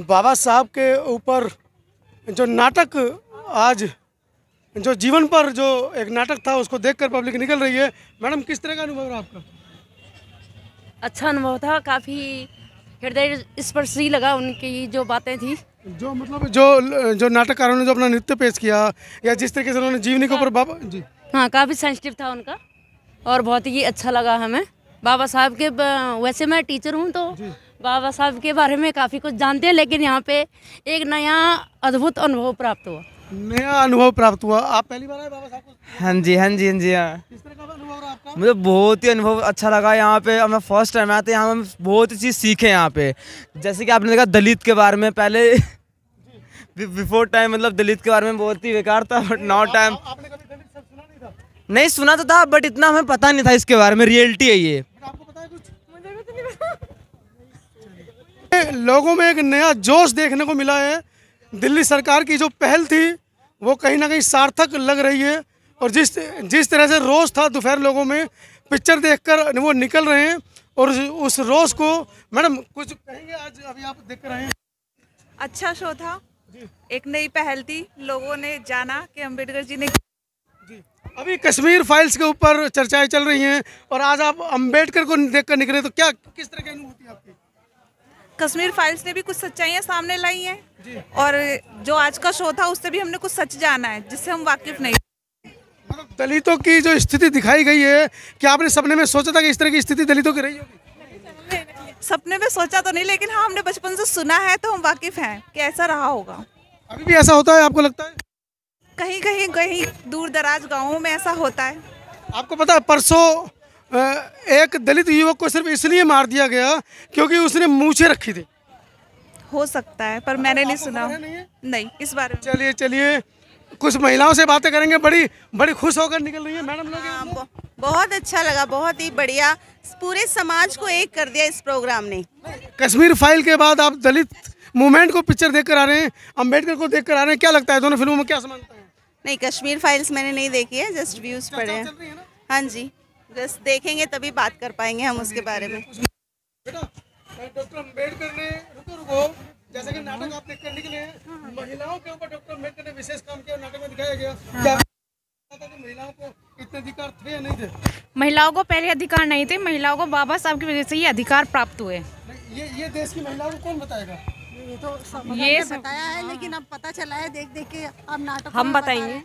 बाबा साहब के ऊपर जो नाटक आज जो जीवन पर जो एक नाटक था उसको देखकर पब्लिक निकल रही है। मैडम, किस तरह का अनुभव रहा आपका? अच्छा अनुभव था, काफ़ी हृदय स्पर्शी लगा उनकी जो बातें थी। जो मतलब जो नाटककारों ने जो अपना नृत्य पेश किया या जिस तरीके से उन्होंने जीवनी के ऊपर बाबा जी, हाँ, काफ़ी सेंसिटिव था उनका और बहुत ही अच्छा लगा हमें। बाबा साहब के वैसे मैं टीचर हूँ तो बाबा साहब के बारे में काफ़ी कुछ जानते हैं, लेकिन यहाँ पे एक नया अद्भुत अनुभव प्राप्त हुआ। नया अनुभव प्राप्त हुआ। आप पहली बार आए बाबा साहब को? हाँ जी हाँ। किस तरह का अनुभव रहा आपका? मुझे बहुत ही अनुभव अच्छा लगा यहाँ पे। मैं फर्स्ट टाइम आया था यहाँ, हम बहुत ही चीज़ सीखे यहाँ पे। जैसे कि आपने देखा दलित के बारे में, पहले बिफोर टाइम मतलब दलित के बारे में बहुत ही बेकार था, बट नाउ टाइम आपने कभी दलित शब्द सुना नहीं था? नहीं सुना तो था, बट इतना हमें पता नहीं था इसके बारे में। रियलिटी है ये। आपको पता है कुछ? लोगों में एक नया जोश देखने को मिला है। दिल्ली सरकार की जो पहल थी वो कहीं ना कहीं सार्थक लग रही है, और जिस तरह से रोष था दोपहर लोगों में पिक्चर देखकर वो निकल रहे हैं, और उस रोष को मैडम कुछ कहेंगे? आज अभी आप देख कर आए हैं। अच्छा शो था, एक नई पहल थी, लोगों ने जाना कि अम्बेडकर जी ने अभी कश्मीर फाइल्स के ऊपर चर्चाएं चल रही हैं और आज आप अम्बेडकर को देखकर निकले, तो क्या किस तरह की अनुभूति है आपकी? कश्मीर फाइल्स ने भी कुछ सच्चाइयाँ सामने लाई हैं और जो आज का शो था उससे भी हमने कुछ सच जाना है जिससे हम वाकिफ नहीं। मतलब दलितों की जो स्थिति दिखाई गई है, क्या आपने सपने में सोचा था कि इस तरह की स्थिति दलितों की रही होगी? सपने में सोचा तो नहीं, लेकिन हाँ हमने बचपन से सुना है तो हम वाकिफ हैं कि ऐसा रहा होगा। अभी भी ऐसा होता है आपको लगता है? कहीं कहीं दूर दराज गाँवों में ऐसा होता है। आपको पता है परसों एक दलित युवक को सिर्फ इसलिए मार दिया गया क्योंकि उसने मूछें रखी थी। हो सकता है, पर मैंने नहीं सुना। नहीं इस बारे में। चलिए कुछ महिलाओं से बातें करेंगे। बड़ी खुश होकर निकल रही है मैडम लोग। बहुत अच्छा लगा, बहुत ही बढ़िया। पूरे समाज को एक कर दिया इस प्रोग्राम ने। कश्मीर फाइल के बाद आप दलित मूवमेंट को पिक्चर देखकर आ रहे हैं, अम्बेडकर को देखकर आ रहे हैं, क्या लगता है दोनों फिल्मों में क्या समानता है? नहीं, कश्मीर फाइल्स मैंने नहीं देखी है, जस्ट व्यूज पढ़े हैं। हाँ जी, जस्ट देखेंगे तभी बात कर पाएंगे हम उसके बारे में। बेटा, डॉक्टर अम्बेडकर ने रुको जैसे कि नाटक आप देखकर निकले हैं, महिलाओं के ऊपर डॉक्टर अम्बेडकर ने विशेष काम किया, नाटक में दिखाया गया। क्या महिलाओं को इतने अधिकार थे या नहीं थे? महिलाओं को पहले अधिकार नहीं थे, महिलाओं को बाबा साहब की वजह से ये अधिकार प्राप्त हुए। ये देश की महिलाओं को कौन बताएगा? ये बताया है, लेकिन अब पता चला है देख के। अब नाटक हम बताएंगे।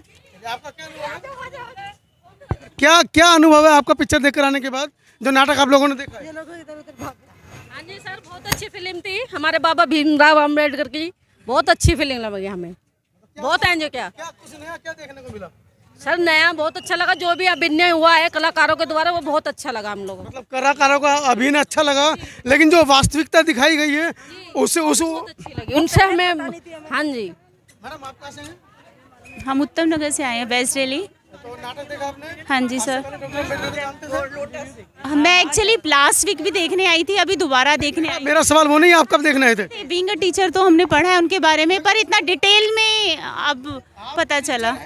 आपका क्या अनुभव है? क्या अनुभव है आपका पिक्चर देखकर आने के बाद, जो नाटक आप लोगों ने देखा है? हाँ जी सर, बहुत अच्छी फिल्म थी हमारे बाबा भीमराव अम्बेडकर की। बहुत अच्छी फिल्म लगी हमें, बहुत एंजॉय किया। कुछ नया क्या देखने को मिला? सर नया बहुत अच्छा लगा, जो भी अभिनय हुआ है कलाकारों के द्वारा वो बहुत अच्छा लगा हम लोगों को। मतलब कलाकारों का अभिनय अच्छा लगा, लेकिन जो वास्तविकता दिखाई गई है उससे अच्छी लगी उनसे हमें। हाँ जी। मैडम, आप कहाँ से हैं? हम उत्तम नगर से आए हैं, वेस्ट दिल्ली। तो नाटक देखा आपने? हाँ जी सर। जानते मैं एक्चुअली लास्ट वीक भी देखने आई थी, अभी दोबारा देखने आई। मेरा सवाल वो नहीं, आप कब देखने आए थे? बीइंग अ टीचर तो हमने पढ़ा है उनके बारे में, पर इतना डिटेल में अब पता चला।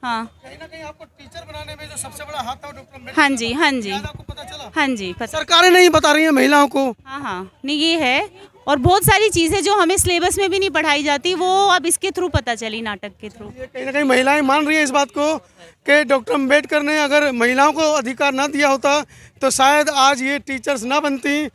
हाँ, कहीं ना कहीं आपको टीचर बनाने में जो सबसे बड़ा हाथ था डॉक्टर अम्बेडकर। हाँ जी हाँ जी आपको पता चला? हाँ जी पता। सरकारें नहीं बता रही हैं महिलाओं को। हाँ हाँ, नहीं ये है, और बहुत सारी चीज़ें जो हमें सिलेबस में भी नहीं पढ़ाई जाती वो अब इसके थ्रू पता चली, नाटक के थ्रू। ये कहीं ना कहीं महिलाएं मान रही हैं इस बात को कि डॉक्टर अम्बेडकर ने अगर महिलाओं को अधिकार ना दिया होता तो शायद आज ये टीचर्स ना बनती।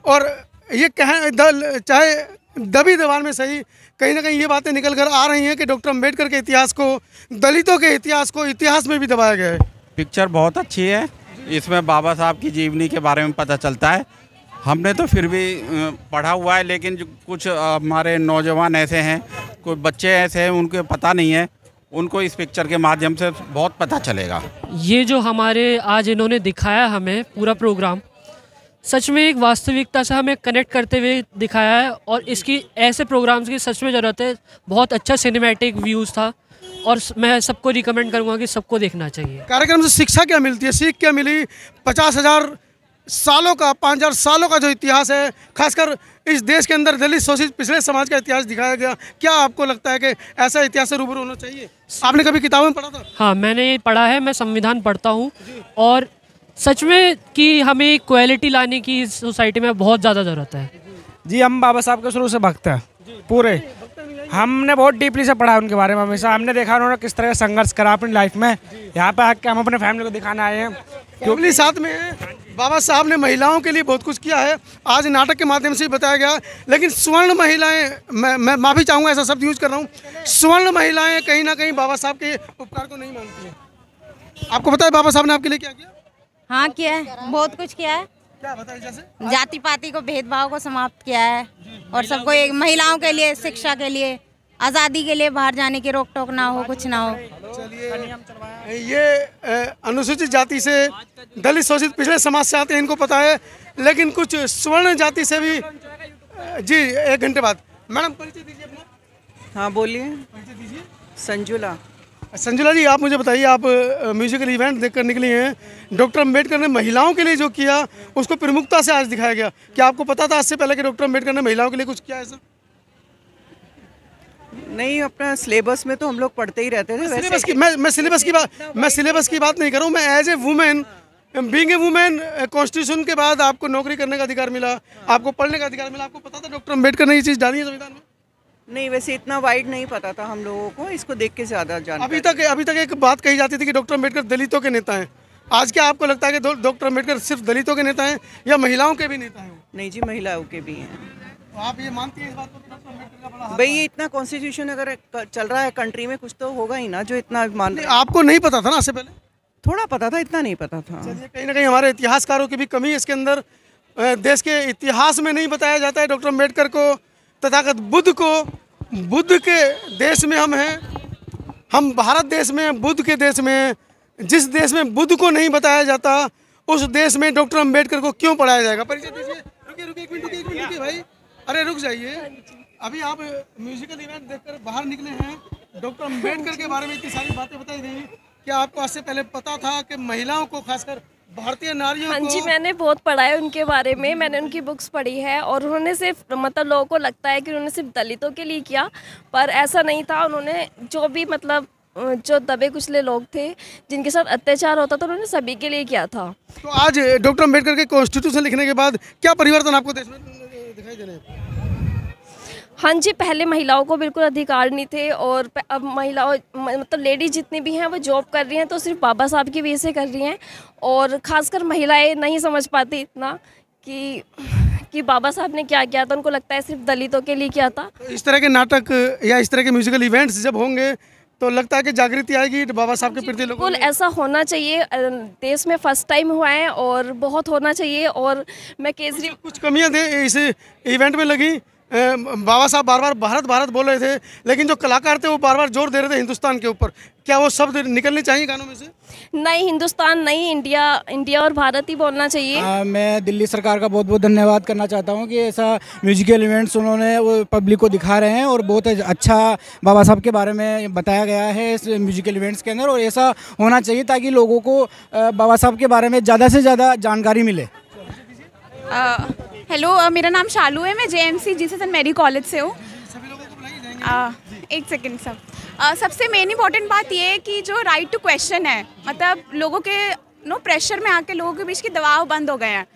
और ये चाहे दबी दबान में सही, कहीं ना कहीं ये बातें निकल कर आ रही हैं कि डॉक्टर अम्बेडकर के इतिहास को, दलितों के इतिहास को इतिहास में भी दबाया गया है। पिक्चर बहुत अच्छी है, इसमें बाबा साहब की जीवनी के बारे में पता चलता है। हमने तो फिर भी पढ़ा हुआ है, लेकिन जो कुछ हमारे नौजवान ऐसे हैं, कोई बच्चे ऐसे हैं उनको पता नहीं है, उनको इस पिक्चर के माध्यम से बहुत पता चलेगा। ये जो हमारे आज इन्होंने दिखाया हमें पूरा प्रोग्राम, सच में एक वास्तविकता से हमें कनेक्ट करते हुए दिखाया है, और इसकी ऐसे प्रोग्राम्स की सच में ज़रूरत है। बहुत अच्छा सिनेमैटिक व्यूज़ था और मैं सबको रिकमेंड करूँगा कि सबको देखना चाहिए। कार्यक्रम से शिक्षा क्या मिलती है, सीख क्या मिली? 50,000 सालों का, 5,000 सालों का जो इतिहास है, खासकर इस देश के अंदर दलित शोषित पिछले समाज का इतिहास दिखाया गया। क्या आपको लगता है कि ऐसा इतिहास से रूबरू होना चाहिए? आपने कभी किताबों में पढ़ा था? हाँ, मैंने ये पढ़ा है, मैं संविधान पढ़ता हूँ, और सच में कि हमें क्वालिटी लाने की सोसाइटी में बहुत ज़्यादा ज़रूरत है। जी, हम बाबा साहब के शुरू से भक्त हैं। पूरे। हमने बहुत डीपली से पढ़ा उनके बारे में, हमेशा हमने देखा उन्होंने किस तरह का संघर्ष करा अपनी लाइफ में। यहाँ पे आके हम अपने फैमिली को दिखाना आए हैं। फैमिली साथ में है। बाबा साहब ने महिलाओं के लिए बहुत कुछ किया है, आज नाटक के माध्यम से बताया गया। लेकिन स्वर्ण महिलाएं, मैं माफ़ी चाहूँगा ऐसा शब्द यूज कर रहा हूँ, स्वर्ण महिलाएं कहीं ना कहीं बाबा साहब के उपकार को नहीं मानती हैं। आपको पता है बाबा साहब ने आपके लिए क्या किया? हाँ किया है, बहुत कुछ किया है। क्या बताइए? जैसे जाति पाति को, भेदभाव को समाप्त किया है और सबको एक महिलाओं के लिए, शिक्षा के लिए, आज़ादी के लिए, बाहर जाने की रोक टोक ना हो, कुछ ना हो। चलिए, ये अनुसूचित जाति से, दलित शोषित पिछड़े समाज से आते हैं, इनको पता है। लेकिन कुछ स्वर्ण जाति से भी जी 1 घंटे बाद। मैडम परिचय दीजिए अपना। हाँ बोलिए। संजुला। संजुला जी, आप मुझे बताइए, आप म्यूजिकल इवेंट देखकर निकली हैं, डॉक्टर अम्बेडकर ने महिलाओं के लिए जो किया उसको प्रमुखता से आज दिखाया गया। क्या आपको पता था आज से पहले कि डॉक्टर अम्बेडकर ने महिलाओं के लिए कुछ किया ऐसा? नहीं, अपना सिलेबस में तो हम लोग पढ़ते ही रहते थे। मैं सिलेबस की बात नहीं कर रहा हूँ। मैं as a women, being a women, constitution के बाद आपको नौकरी करने का अधिकार मिला, आपको पढ़ने का अधिकार मिला। आपको पता था डॉक्टर अम्बेडकर ने ये चीज़ डाली है संविधान में? नहीं, वैसे इतना वाइड नहीं पता था हम लोगों को, इसको देख के ज़्यादा जान। अभी तक एक बात कही जाती थी कि डॉक्टर अम्बेडकर दलितों के नेता हैं। आज क्या आपको लगता है कि डॉक्टर अम्बेडकर सिर्फ दलितों के नेता हैं या महिलाओं के भी नेता हैं? नहीं जी, महिलाओं के भी हैं। तो आप ये मानती हैं इस बात को कि डॉक्टर अम्बेडकर का बड़ा हाथ? भाई, ये इतना कॉन्स्टिट्यूशन अगर चल रहा है कंट्री में, कुछ तो होगा ही ना जो इतना मान रहे हैं। आपको नहीं पता था ना इससे पहले? थोड़ा पता था, इतना नहीं पता था। चलिए, कहीं ना कहीं हमारे इतिहासकारों की भी कमी है इसके अंदर। देश के इतिहास में नहीं बताया जाता है डॉक्टर अम्बेडकर को, तथागत बुद्ध को। बुद्ध के देश में हम हैं, हम भारत देश में, बुद्ध के देश में। जिस देश में बुद्ध को नहीं बताया जाता उस देश में डॉक्टर अम्बेडकर को क्यों पढ़ाया जाएगा? परिचय दीजिए। रुकिए एक मिनट भाई, अरे रुक जाइए। अभी आप म्यूजिकल इवेंट देखकर बाहर निकले हैं, डॉक्टर अम्बेडकर के बारे में इतनी सारी बातें बताई गई। क्या आपको आज से पहले पता था कि महिलाओं को, खासकर भारतीय नारियों हाँ को? जी, मैंने बहुत पढ़ा है उनके बारे में, मैंने उनकी बुक्स पढ़ी है। और उन्होंने सिर्फ, मतलब लोगों को लगता है कि उन्होंने सिर्फ दलितों के लिए किया, पर ऐसा नहीं था। उन्होंने जो भी, मतलब जो दबे कुचले लोग थे, जिनके साथ अत्याचार होता था, उन्होंने सभी के लिए किया था। तो आज डॉक्टर अम्बेडकर के कॉन्स्टिट्यूशन लिखने के बाद क्या परिवर्तन आपको देश में दिखाई दे रहे हैं? हाँ जी, पहले महिलाओं को बिल्कुल अधिकार नहीं थे और अब महिलाओं, मतलब लेडीज जितनी भी हैं वो जॉब कर रही हैं तो सिर्फ बाबा साहब की वजह से कर रही हैं। और ख़ासकर महिलाएं नहीं समझ पाती इतना कि बाबा साहब ने क्या किया था। उनको लगता है सिर्फ दलितों के लिए किया था। इस तरह के नाटक या इस तरह के म्यूजिकल इवेंट्स जब होंगे तो लगता है कि जागृति आएगी बाबा साहब के प्रति लोगों में। बिल्कुल ऐसा होना चाहिए। देश में फर्स्ट टाइम हुआ है और बहुत होना चाहिए। और मैं केजरी कुछ कमियां थे इस इवेंट में लगी। बाबा साहब बार बार भारत भारत बोल रहे थे, लेकिन जो कलाकार थे वो बार बार जोर दे रहे थे हिंदुस्तान के ऊपर। क्या वो शब्द निकलने चाहिए गानों में से? नहीं, हिंदुस्तान नहीं, इंडिया और भारत ही बोलना चाहिए। मैं दिल्ली सरकार का बहुत बहुत धन्यवाद करना चाहता हूँ कि ऐसा म्यूजिकल इवेंट्स उन्होंने वो पब्लिक को दिखा रहे हैं और बहुत अच्छा बाबा साहब के बारे में बताया गया है इस म्यूजिकल इवेंट्स के अंदर। और ऐसा होना चाहिए ताकि लोगों को बाबा साहब के बारे में ज़्यादा से ज़्यादा जानकारी मिले। हेलो, मेरा नाम शालू है, मैं JMC जीसस एंड मेरी कॉलेज से हूँ। एक सेकंड सब। सबसे मेन इंपॉर्टेंट बात ये है कि जो राइट टू क्वेश्चन है, मतलब लोगों के प्रेशर में आके लोगों के बीच की दबाव बंद हो गए हैं।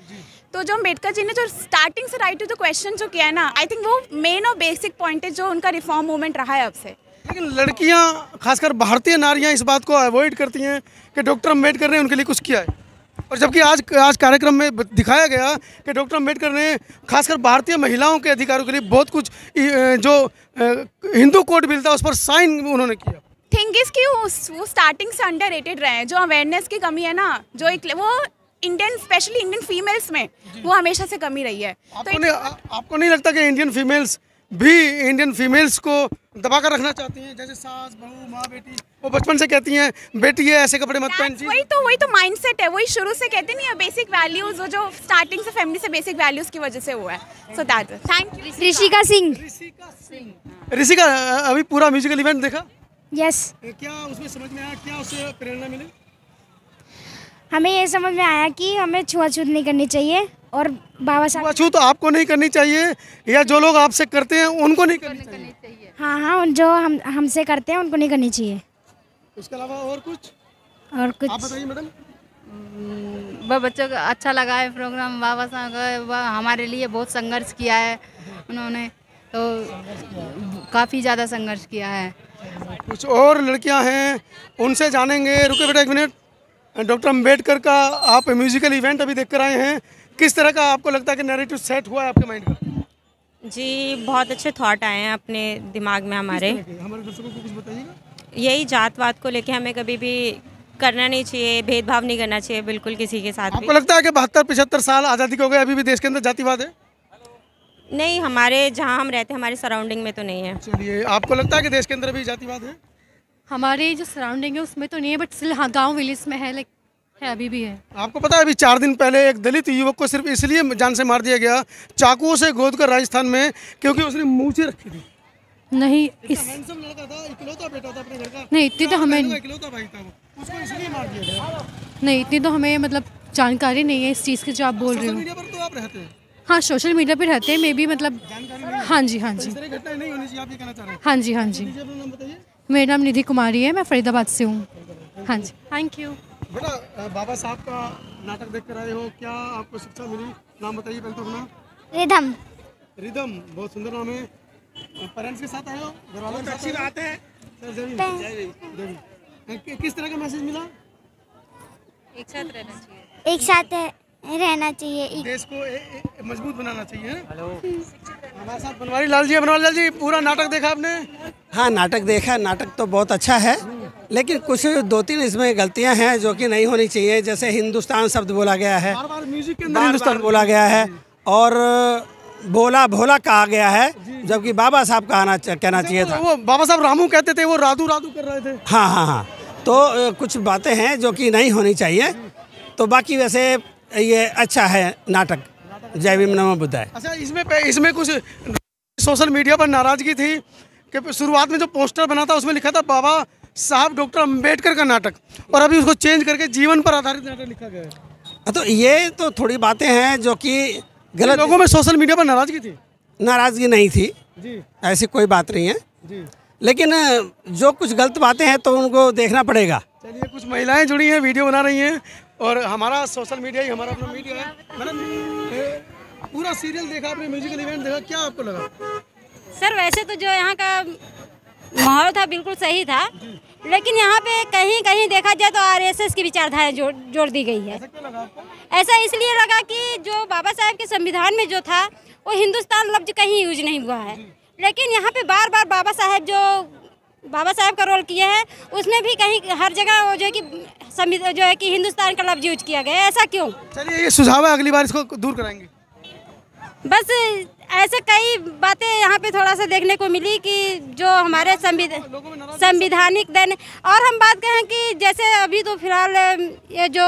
तो जो अम्बेडकर जी ने जो स्टार्टिंग से राइट टू द क्वेश्चन जो किया है ना, आई थिंक वो मेन और बेसिक पॉइंट है जो उनका रिफॉर्म मूवमेंट रहा है अब से। लेकिन लड़कियां, खासकर भारतीय नारियां इस बात को अवॉइड करती हैं कि डॉक्टर अम्बेडकर ने उनके लिए कुछ किया है। और जबकि आज कार्यक्रम में दिखाया गया कि डॉक्टर अम्बेडकर ने खासकर भारतीय महिलाओं के अधिकारों के लिए बहुत कुछ, जो हिंदू कोड बिल था उस पर साइन उन्होंने किया। थिंग इज कि वो स्टार्टिंग से अंडररेटेड रहे हैं। जो अवेयरनेस की कमी है ना, जो एक वो इंडियन, स्पेशली इंडियन फीमेल्स में वो हमेशा से कमी रही है। आपको नहीं लगता कि इंडियन फीमेल्स को दबा कर रखना चाहती हैं? जैसे सास, बहू, माँ, बेटी, वो बचपन से कहती हैं बेटी है ऐसे कपड़े मत पहन। वही तो माइंडसेट है, वही शुरू से कहते नहीं है, बेसिक वैल्यूज, वो जो स्टार्टिंग से फैमिली से बेसिक वैल्यूज की वजह से हुआ है। So that, thank you. Rishika Singh. Rishika, अभी पूरा म्यूजिकल इवेंट देखा? यस। क्या उसमें समझ में आया, क्या उससे प्रेरणा मिली? हमें ये समझ में आया कि हमें छुआछूत नहीं करनी चाहिए और बाबा साहब, छुआछूत आपको नहीं करनी चाहिए या जो लोग आपसे करते हैं उनको नहीं करनी चाहिए? हाँ, जो हमसे करते हैं उनको नहीं करनी चाहिए। उसके अलावा और कुछ आप बताइए मैडम। वह बच्चों को अच्छा लगा है प्रोग्राम। बाबा साहब का हमारे लिए बहुत संघर्ष किया है उन्होंने, तो काफ़ी ज़्यादा संघर्ष किया है। कुछ और लड़कियां हैं, उनसे जानेंगे। रुके बेटा एक मिनट। डॉक्टर अम्बेडकर का आप म्यूजिकल इवेंट अभी देख कर आए हैं, किस तरह का आपको लगता है कि नैरेटिव सेट हुआ है आपके माइंड का? जी बहुत अच्छे थॉट आए हैं अपने दिमाग में हमारे दर्शकों को कुछ बताइएगा। यही जात वात को लेके हमें कभी भी करना नहीं चाहिए, भेदभाव नहीं करना चाहिए बिल्कुल किसी के साथ भी। आपको लगता है कि 72-75 साल आज़ादी के हो गए, अभी भी देश के अंदर जातिवाद है? नहीं, हमारे जहाँ हम रहते हैं हमारी सराउंडिंग में तो नहीं है। चलिए, आपको लगता है कि देश के अंदर भी जातिवाद है? हमारे जो सराउंडिंग है उसमें तो नहीं है, बट स्टिल हाँ गाँव विलेज में है, है अभी भी है। आपको पता है अभी 4 दिन पहले एक दलित युवक को सिर्फ इसलिए जान से मार दिया गया चाकुओं से गोद कर राजस्थान में, क्योंकि उसने मूंछें रखी थी। नहीं, इस हैंडसम लड़का था, इकलौता बेटा था अपने घर का। नहीं, इतनी तो हमें इकलौता भाई था वो, उसको इसलिए मार दिया गया। नहीं, इतनी तो हमें मतलब जानकारी नहीं है इस चीज़ की जो आप बोल रहे हो। सोशल मीडिया पर तो आप रहते हैं? हाँ, सोशल मीडिया पे रहते हैं, मे भी मतलब हाँ जी, हाँ जी, घटना नहीं होनी चाहिए, आप ये कहना चाह रहे हैं? हाँ जी, हाँ जी। मेरा नाम निधि कुमारी है, मैं फरीदाबाद से हूँ। हाँ जी, थैंक यू। बेटा बाबा साहब का नाटक देख कर आए हो, क्या आपको शिक्षा मिली? नाम बताइए पहले तो अपना। रिदम। रिदम, बहुत सुंदर नाम है। पेरेंट्स के साथ आए हो? घर वालों के साथ? अच्छी बात है। किस तरह का मैसेज मिला? एक साथ रहना चाहिए। एक साथ रहना चाहिए, देश को मजबूत बनाना चाहिए। हेलो, हमारे साथ बनवारी लाल जी। बनवारी लाल जी, पूरा नाटक देखा आपने? हाँ, नाटक देखा। नाटक तो बहुत अच्छा है, लेकिन कुछ 2-3 इसमें गलतियां हैं जो कि नहीं होनी चाहिए। जैसे हिंदुस्तान शब्द बोला गया है, बार-बार म्यूजिक के अंदर हिंदुस्तान बोला गया है, और भोला भोला कहा गया है, जबकि बाबा साहब कहना चाहिए था। वो बाबा साहब रामू कहते थे, वो राधू राधू कर रहे थे। हाँ हाँ हाँ, तो कुछ बातें हैं जो कि नहीं होनी चाहिए। तो बाकी वैसे ये अच्छा है नाटक। जय भीम नमो बुद्धाय। अच्छा, इसमें कुछ सोशल मीडिया पर नाराजगी थी कि शुरुआत में जो पोस्टर बना था उसमें लिखा था बाबा साहब डॉक्टर अम्बेडकर का नाटक, और अभी उसको चेंज करके जीवन पर आधारित नाटक लिखा गया है। तो ये तो थोड़ी बातें हैं जो कि गलत। लोगों में सोशल मीडिया पर नाराजगी थी? नाराजगी नहीं थी जी, ऐसी कोई बात नहीं है जी, लेकिन जो कुछ गलत बातें हैं तो उनको देखना पड़ेगा। चलिए, कुछ महिलाएं जुड़ी हैं, वीडियो बना रही हैं, और हमारा सोशल मीडिया ही हमारा अपना मीडिया है। मैडम, पूरा सीरियल देखा आपने, म्यूजिकल इवेंट देखा, क्या आपको लगा? सर वैसे तो जो यहाँ का माहौल था बिल्कुल सही था, लेकिन यहाँ पे कहीं कहीं देखा जाए तो आरएसएस की विचारधारा जोड़ दी गई है। ऐसा इसलिए लगा कि जो बाबा साहब के संविधान में जो था वो हिंदुस्तान लफ्ज कहीं यूज नहीं हुआ है, लेकिन यहाँ पे बार बार बाबा साहब का रोल किए हैं, उसमें भी कहीं हर जगह वो जो है कि हिंदुस्तान का लफ्ज यूज किया गया है। ऐसा क्यों? चलिए, ये सुझाव है, अगली बार इसको दूर कराएंगे। बस ऐसे कई बातें यहाँ पे थोड़ा सा देखने को मिली कि जो हमारे संविधानिक देन, और हम बात करें कि जैसे अभी तो फिलहाल ये जो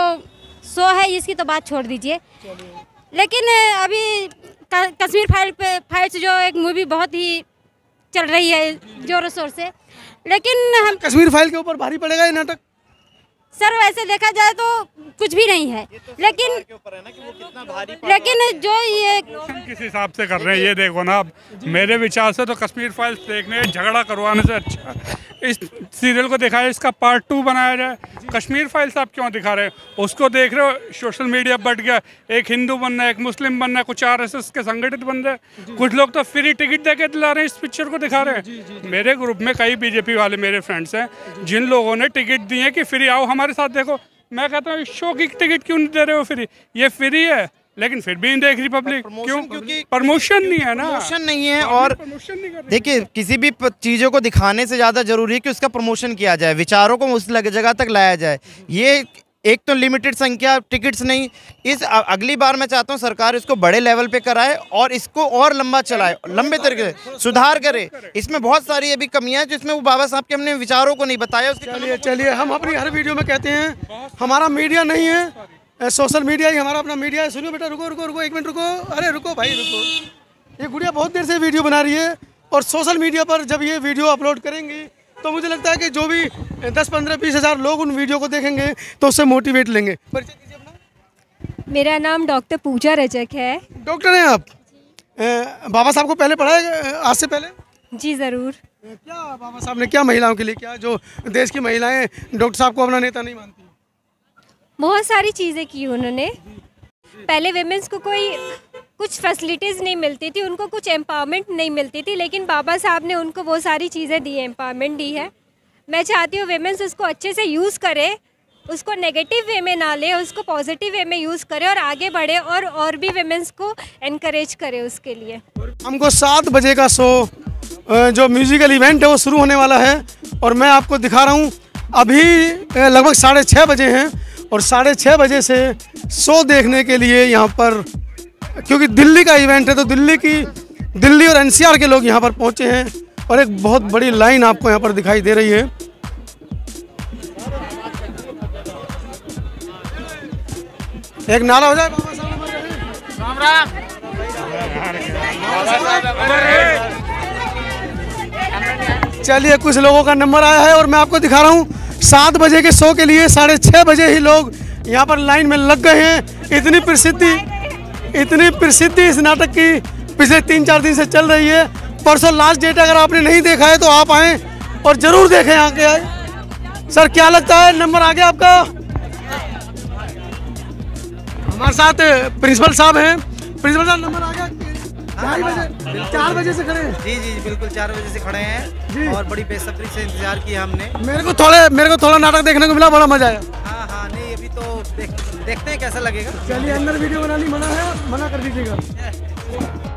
शो है इसकी तो बात छोड़ दीजिए, लेकिन अभी कश्मीर फाइल्स जो एक मूवी बहुत ही चल रही है जोरों शोर से, लेकिन हम कश्मीर फाइल के ऊपर भारी पड़ेगा ये नाटक? सर वैसे देखा जाए तो कुछ भी नहीं है, लेकिन जो ये किस हिसाब से कर रहे हैं ये देखो ना। अब मेरे विचार से तो कश्मीर फाइल्स देखने झगड़ा करवाने से अच्छा इस सीरियल को दिखाया, इसका पार्ट 2 बनाया जाए। कश्मीर फाइल्स आप क्यों दिखा रहे हैं? उसको देख रहे हो, सोशल मीडिया बढ़ गया, एक हिंदू बनना है, एक मुस्लिम बनना है, कुछ आरएसएस के संगठित बन रहे, कुछ लोग तो फ्री टिकट दे के दिला रहे हैं, इस पिक्चर को दिखा रहे हैं। मेरे ग्रुप में कई बीजेपी वाले मेरे फ्रेंड्स हैं जिन लोगों ने टिकट दी है कि फ्री आओ हमारे साथ देखो। मैं कहता हूँ शो की टिकट क्यों नहीं दे रहे हो फ्री? ये फ्री है, लेकिन फिर भी नहीं देख रही पब्लिक। क्यों? क्योंकि प्रमोशन नहीं है ना, प्रमोशन नहीं है। और देखिए, किसी भी चीज़ों को दिखाने से ज़्यादा ज़रूरी है कि उसका प्रमोशन किया जाए, विचारों को उस जगह तक लाया जाए। ये एक तो लिमिटेड संख्या टिकट्स नहीं, इस अगली बार मैं चाहता हूँ सरकार इसको बड़े लेवल पे कराए और इसको और लंबा चलाए, लंबे तरीके से सुधार करे। इसमें बहुत सारी अभी कमियां हैं जिसमें वो बाबा साहब के हमने विचारों को नहीं बताया। चलिए, हम अपनी हर वीडियो में कहते हैं हमारा मीडिया नहीं है, सोशल मीडिया ही हमारा अपना मीडिया है। सुनिए बेटा, रुको 1 मिनट रुको। अरे रुको भाई, रुको। ये गुड़िया बहुत देर से वीडियो बना रही है, और सोशल मीडिया पर जब ये वीडियो अपलोड करेंगी तो मुझे लगता है कि जो भी 10, 15, 20 हज़ार लोग उन वीडियो को देखेंगे तो उससे मोटिवेट लेंगे। परिचय दीजिए अपना। मेरा नाम डॉक्टर पूजा रजक है। डॉक्टर हैं आप? बाबा साहब को पहले पढ़ा है आज से पहले? जी ज़रूर। क्या बाबा साहब ने क्या महिलाओं के लिए किया जो देश की महिलाएं डॉक्टर साहब को अपना नेता नहीं मानती? बहुत सारी चीज़ें की उन्होंने। पहले विमेंस को कुछ फैसिलिटीज़ नहीं मिलती थी, उनको कुछ एम्पावरमेंट नहीं मिलती थी, लेकिन बाबा साहब ने उनको वो सारी चीज़ें दी है, एम्पावरमेंट दी है। मैं चाहती हूँ वेमेंस उसको अच्छे से यूज़ करे, उसको नेगेटिव वे में ना ले, उसको पॉजिटिव वे में यूज़ करे और आगे बढ़े और भी वेमेंस को एनकरेज करे उसके लिए। हमको 7 बजे का शो जो म्यूजिकल इवेंट है वो शुरू होने वाला है और मैं आपको दिखा रहा हूँ अभी लगभग 6:30 बजे हैं और 6:30 बजे से शो देखने के लिए यहाँ पर, क्योंकि दिल्ली का इवेंट है तो दिल्ली और एनसीआर के लोग यहाँ पर पहुँचे हैं और एक बहुत बड़ी लाइन आपको यहाँ पर दिखाई दे रही है। एक नारा हो जाए राम राम। चलिए कुछ लोगों का नंबर आया है और मैं आपको दिखा रहा हूँ 7 बजे के शो के लिए 6:30 बजे ही लोग यहाँ पर लाइन में लग गए हैं। इतनी प्रसिद्धि इस नाटक की पिछले 3-4 दिन से चल रही है। परसों लास्ट डेट, अगर आपने नहीं देखा है तो आप आएँ और ज़रूर देखें। यहाँ के आए सर, क्या लगता है नंबर आ गया आपका? हमारे साथ प्रिंसिपल साहब हैं। प्रिंसिपल साहब नंबर आ गया? 4 बजे से खड़े हैं? जी बिल्कुल 4 बजे से खड़े हैं और बड़ी बेसब्री से इंतजार किया हमने। मेरे को थोड़ा नाटक देखने को मिला, बड़ा मजा आया। हाँ नहीं, अभी तो देखते हैं कैसा लगेगा। चलिए अंदर वीडियो बनानी मना कर दीजिएगा।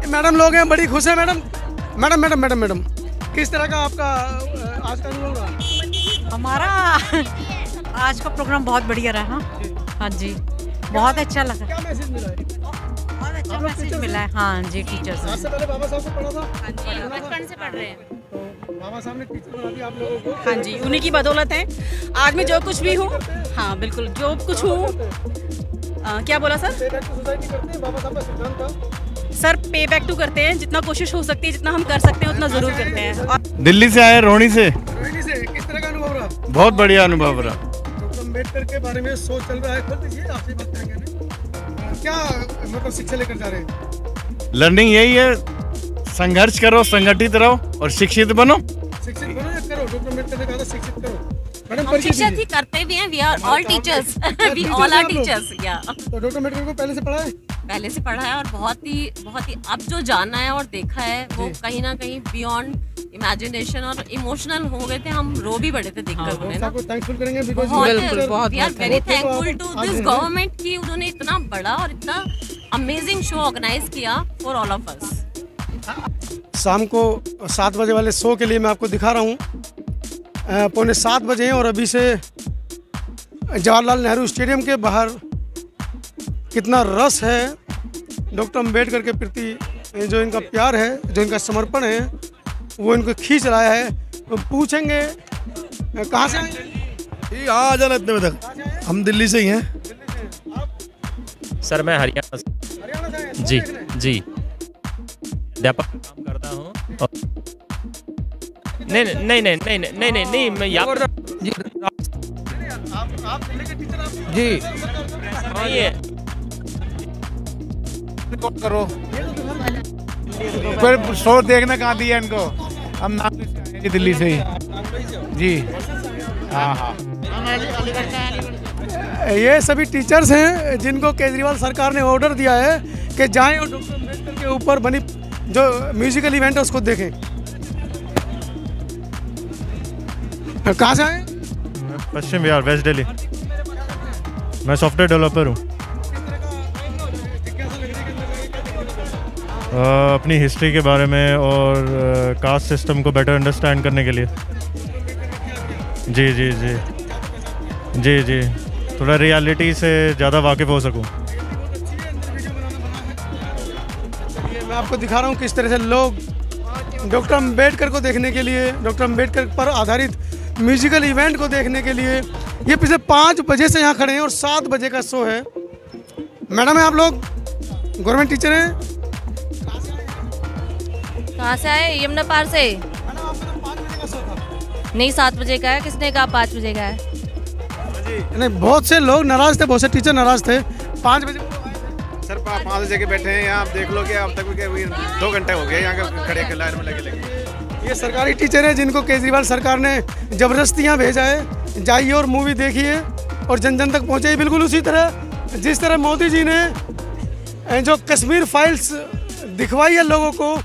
मैडम लोग हैं, बड़ी खुश है मैडम किस तरह का आपका आज का अनुभव रहा? हमारा आज का प्रोग्राम बहुत बढ़िया रहा। हाँ जी, बहुत अच्छा लगा। क्या मैसेज मिला है? बहुत अच्छा मैसेज मिला है। हाँ जी, टीचर्स आज से पहले बाबा साहब से पढ़ा था? हाँ जी, बचपन से पढ़ रहे हैं। तो बाबा साहब ने टीचर बना दिया आप लोगों को? हाँ जी, उन्हीं की बदौलत है आज मैं जो कुछ भी हूँ। हाँ बिल्कुल, जो कुछ हूँ। क्या बोला सर? बाबा साहब का सिद्धांत था सर, पे बैक टू करते हैं, जितना कोशिश हो सकती है, जितना हम कर सकते हैं उतना जरूर करते हैं। और दिल्ली से आए, रोहिणी से। किस तरह का अनुभव रहा? बहुत बढ़िया अनुभव रहा। डॉक्टर अम्बेडकर के बारे में सोच चल रहा है, खोल दीजिए, आपसे बात करेंगे। क्या मतलब शिक्षा लेकर जा रहे हैं? लर्निंग यही है, संघर्ष करो, संगठित रहो और शिक्षित बनो। शिक्षित बनो या करो? डॉक्टर अम्बेडकर ने कहा था शिक्षित करो। हम शिक्षित ही करते भी हैं, we are all teachers, we all are teachers. या तो डॉक्टर अम्बेडकर को पहले से पढ़ा है? पहले से पढ़ा है और बहुत ही अब जो जाना है और देखा है वो कहीं ना कहीं बियॉन्ड इमेजिनेशन और इमोशनल हो गए थे। हम रो भी पड़े थे देखकर उन्हें ना। थैंकफुल करेंगे we are very thankful to this government कि उन्होंने इतना बड़ा और इतना अमेजिंग शो ऑर्गेनाइज किया फॉर ऑल ऑफ अस। शाम को 7 बजे वाले शो के लिए मैं आपको दिखा रहा हूँ। 6:45 बजे हैं और अभी से जवाहरलाल नेहरू स्टेडियम के बाहर कितना रस है डॉक्टर अम्बेडकर के प्रति, जो इनका प्यार है, जो इनका समर्पण है, वो इनको खींच रहा है। तो पूछेंगे कहाँ से आए? आ जाना इतने बजे तक। हम दिल्ली से ही हैं। सर मैं हरियाणा से। जी अध्यापक काम करता हूँ। नहीं मैं यहाँ जी नहीं है। करो फिर शो देखने कहाँ दिया इनको। हम नागपुर से आए दिल्ली से ही जी। हाँ ये सभी टीचर्स हैं जिनको केजरीवाल सरकार ने ऑर्डर दिया है कि जाएं और डॉक्टर अम्बेडकर के ऊपर बनी जो म्यूजिकल इवेंट है उसको देखें। कहाँ से आए? पश्चिम बिहार, वेस्ट दिल्ली। मैं सॉफ्टवेयर डेवलपर हूँ। अपनी हिस्ट्री के बारे में और कास्ट सिस्टम को बेटर अंडरस्टैंड करने के लिए। जी थोड़ा रियलिटी से ज़्यादा वाकिफ़ हो सकूँ। मैं आपको दिखा रहा हूँ किस तरह से लोग डॉक्टर अम्बेडकर को देखने के लिए, डॉक्टर अम्बेडकर पर आधारित म्यूजिकल इवेंट को देखने के लिए ये पिछले 5 बजे से यहाँ खड़े हैं और 7 बजे का शो है। मैडम है आप लोग, गवर्नमेंट टीचर हैं? कहाँ से आए? यमुना पार से। नहीं 7 बजे का है, किसने कहा 5 बजे का है? नहीं, बहुत से लोग नाराज थे, बहुत से टीचर नाराज थे। 5 बजे सर 5 बजे के बैठे हैं यहाँ। आप देख लो कि अब तक 2 घंटे हो गए यहाँ खड़े के लाइन में लगे। ये सरकारी टीचर हैं जिनको केजरीवाल सरकार ने जबरदस्ती यहाँ भेजा है, जाइए और मूवी देखिए और जन जन तक पहुँचे। बिल्कुल उसी तरह जिस तरह मोदी जी ने जो कश्मीर फाइल्स दिखवाई है लोगों को,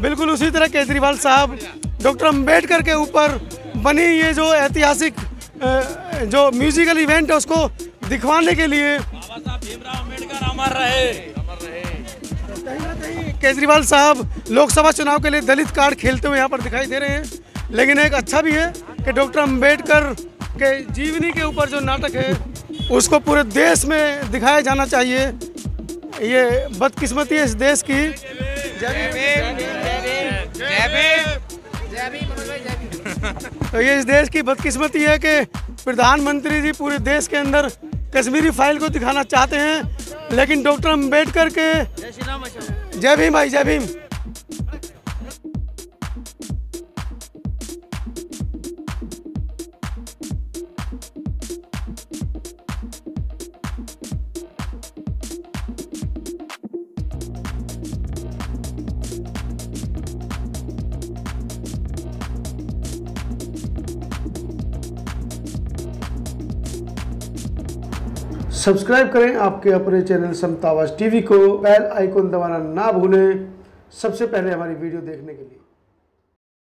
बिल्कुल उसी तरह केजरीवाल साहब डॉक्टर अंबेडकर के ऊपर बनी ये जो ऐतिहासिक जो म्यूजिकल इवेंट है उसको दिखवाने के लिए केजरीवाल साहब लोकसभा चुनाव के लिए दलित कार्ड खेलते हुए यहाँ पर दिखाई दे रहे हैं। लेकिन एक अच्छा भी है कि डॉक्टर अंबेडकर के जीवनी के ऊपर जो नाटक है उसको पूरे देश में दिखाया जाना चाहिए। ये बदकिस्मती है इस देश की। तो ये इस देश की बदकिस्मती है कि प्रधानमंत्री जी पूरे देश के अंदर कश्मीरी फाइल को दिखाना चाहते हैं, लेकिन डॉक्टर अंबेडकर के जय भीम भाई, जय भीम। सब्सक्राइब करें आपके अपने चैनल समता आवाज़ टीवी को, बेल आइकन दबाना ना भूलें सबसे पहले हमारी वीडियो देखने के लिए।